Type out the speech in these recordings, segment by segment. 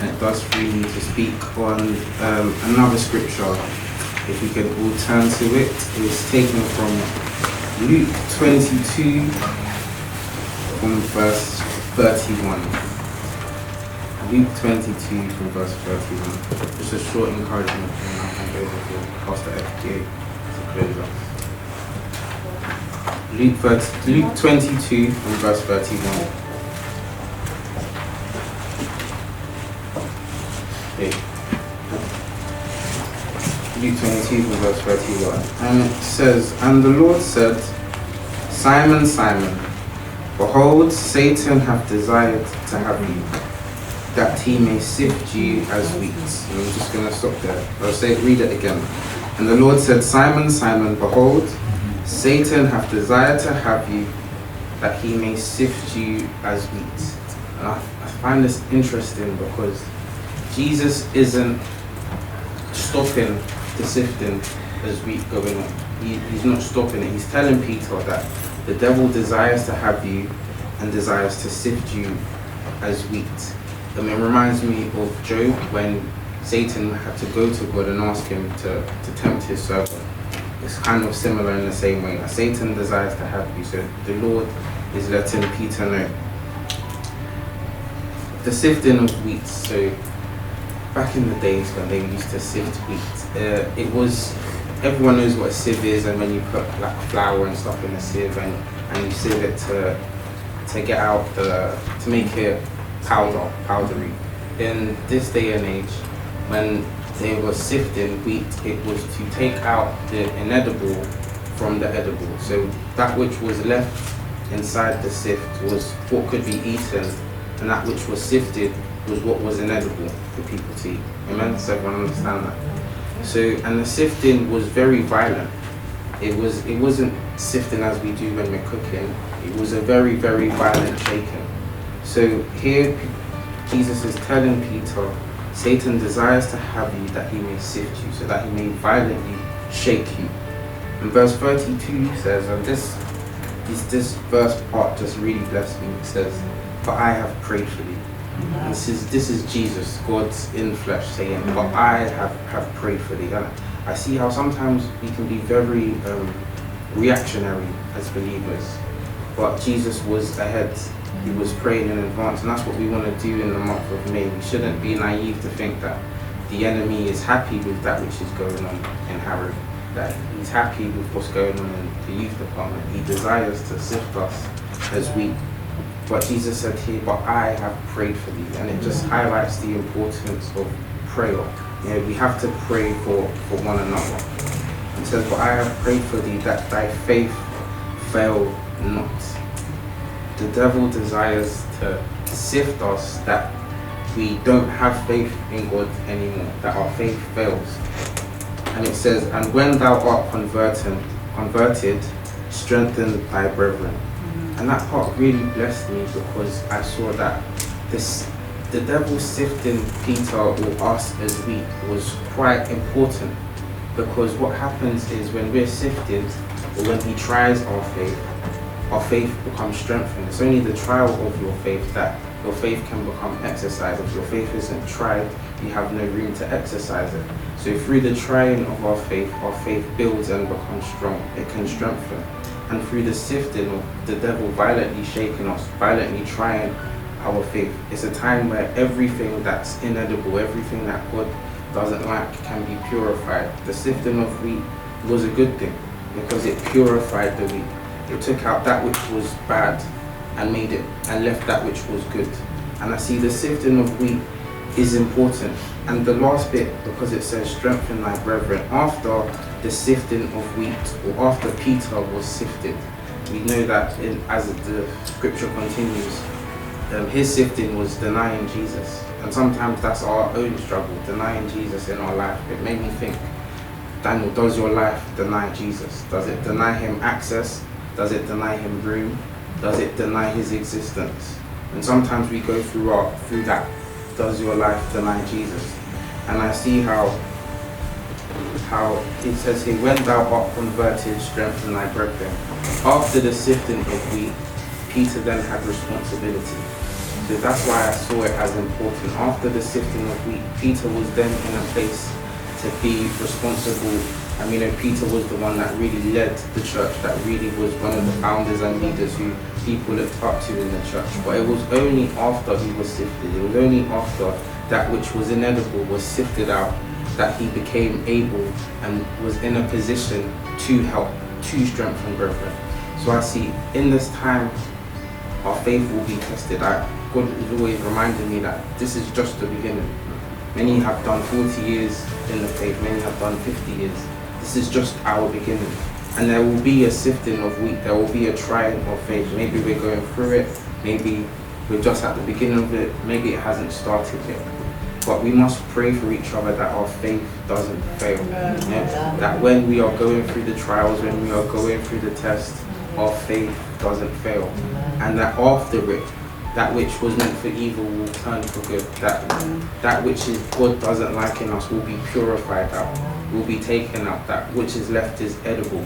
and it does free me to speak on another scripture. If we can all turn to it, it's taken from Luke 22 from verse 31. Luke 22 from verse 31. Just a short encouragement and I'll hand over to Pastor FJ to close us. Luke 22 from verse 31. Okay. Luke 22 from verse 31. And it says, "And the Lord said, Simon, Simon, behold, Satan hath desired to have you, that he may sift you as wheat." And I'm just going to stop there. I'll read it again. "And the Lord said, Simon, Simon, behold, Satan hath desired to have you, that he may sift you as wheat." And I find this interesting because Jesus isn't stopping the sifting as wheat going on. He's not stopping it. He's telling Peter that the devil desires to have you and desires to sift you as wheat. It reminds me of Job when Satan had to go to God and ask him to tempt his servant. It's kind of similar in the same way. Satan desires to have you, so the Lord is letting Peter know. The sifting of wheat. So back in the days when they used to sift wheat, it was, everyone knows what a sieve is, and when you put like flour and stuff in a sieve and you sieve it to get out to make it powdery. In this day and age, when they were sifting wheat, it was to take out the inedible from the edible. So that which was left inside the sift was what could be eaten, and that which was sifted was what was inedible for people to eat. Amen? Does everyone understand that? So, and the sifting was very violent. It wasn't sifting as we do when we're cooking. It was a very, very violent shaking. So here Jesus is telling Peter, Satan desires to have you that he may sift you, so that he may violently shake you. And verse 32 says, and this verse part just really blessed me. It says, "For I have prayed for thee." And this is Jesus, God's in flesh, saying, "But I have prayed for thee." And I see how sometimes we can be very reactionary as believers, but Jesus was ahead. He was praying in advance, and that's what we want to do in the month of May. We shouldn't be naive to think that the enemy is happy with that which is going on in Harrow, that he's happy with what's going on in the youth department. He desires to sift us as wheat. But Jesus said here, "But I have prayed for thee," and it just highlights the importance of prayer. We have to pray for one another. It says, "But I have prayed for thee, that thy faith fail not." The devil desires to sift us, that we don't have faith in God anymore, that our faith fails. And it says, "And when thou art converted, strengthen thy brethren." And that part really blessed me because I saw that the devil sifting Peter or us as wheat was quite important, because what happens is when we're sifted, or when he tries our faith becomes strengthened. It's only the trial of your faith that your faith can become exercised. If your faith isn't tried, you have no room to exercise it. So through the trying of our faith builds and becomes strong. It can strengthen. And through the sifting of the devil violently shaking us, violently trying our faith, it's a time where everything that's inedible, everything that God doesn't like, can be purified. The sifting of wheat was a good thing because it purified the wheat. It took out that which was bad and made it, and left that which was good. And I see the sifting of wheat is important. And the last bit, because it says strengthen thy brethren, after the sifting of wheat, or after Peter was sifted, we know that as the scripture continues, his sifting was denying Jesus. And sometimes that's our own struggle, denying Jesus in our life. It made me think, Daniel, does your life deny Jesus? Does it deny him access? Does it deny him room? Does it deny his existence? And sometimes we go through that. Does your life deny Jesus? And I see how it says here, "When thou art converted, strengthen thy brethren." After the sifting of wheat, Peter then had responsibility. So that's why I saw it as important. After the sifting of wheat, Peter was then in a place to be responsible. I mean, Peter was the one that really led the church, that really was one of the founders and leaders who people looked up to in the church. But it was only after he was sifted, it was only after that which was inedible was sifted out, that he became able and was in a position to help, to strengthen brethren. So I see in this time, our faith will be tested. God is always reminding me that this is just the beginning. Many have done 40 years in the faith, many have done 50 years. This is just our beginning. And there will be a sifting of wheat, there will be a trying of faith. Maybe we're going through it, maybe we're just at the beginning of it, maybe it hasn't started yet. But we must pray for each other that our faith doesn't fail. Yeah? That when we are going through the trials, when we are going through the test, our faith doesn't fail. And that after it, that which was meant for evil will turn for good. That which is God doesn't like in us will be purified out, will be taken out. That which is left is edible.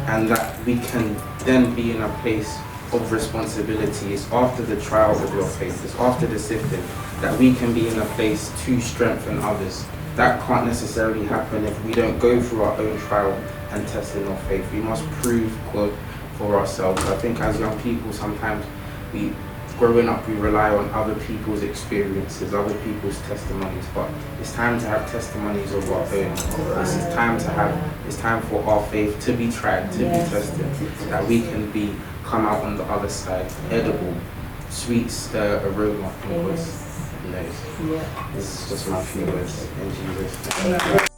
And that we can then be in a place of responsibility. It's after the trials of your faith, it's after the sifting, that we can be in a place to strengthen others. That can't necessarily happen if we don't go through our own trial and testing our faith. We must prove God for ourselves. I think as young people, sometimes growing up, we rely on other people's experiences, other people's testimonies, but it's time to have testimonies of our own. It's time for our faith to be tried, to be tested, that we can come out on the other side, edible, sweet aroma in God's nose. This is just my few words in Jesus.